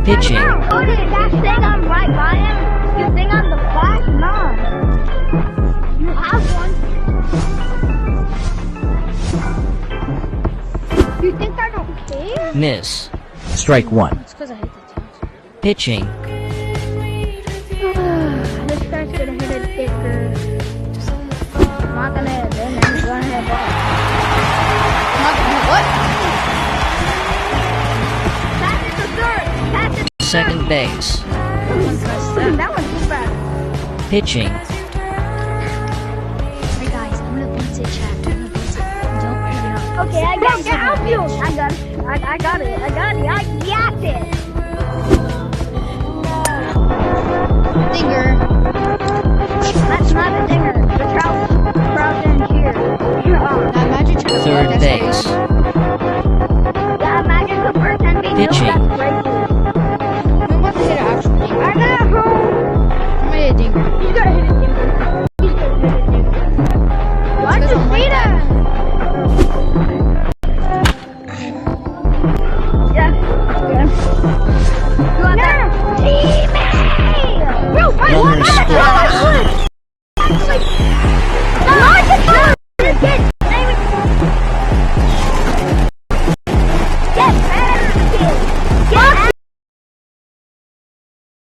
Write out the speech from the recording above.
Pitching. Cody, that thing I'm right by him, you think I'm the flash? No. You have one. You think I don't care? Miss. Strike one. It's because I hate the touch. Pitching. This guy's gonna hit a dicker. I'm not gonna hit him, and he's gonna hit a ball. I'm not gonna hit what? Pass it to third. Pass it to Second base. That one's too bad. Pitching. Hey guys, I'm gonna bounce it, chat. I'm gonna bounce it. Don't hit it up. Okay, I got it. Outfield. I got it. I got it. I got it. I got it. Dinger. That's not a dinger. The trout in here. Now imagine trying to Third block that base. shot. Yeah, imagine the first time being Pitching. that's crazy. I'm about to hit an actual dinger. I know. I'm gonna hit a dinger. He's gonna hit a dinger. He's gonna hit a dinger. Why'd you say that?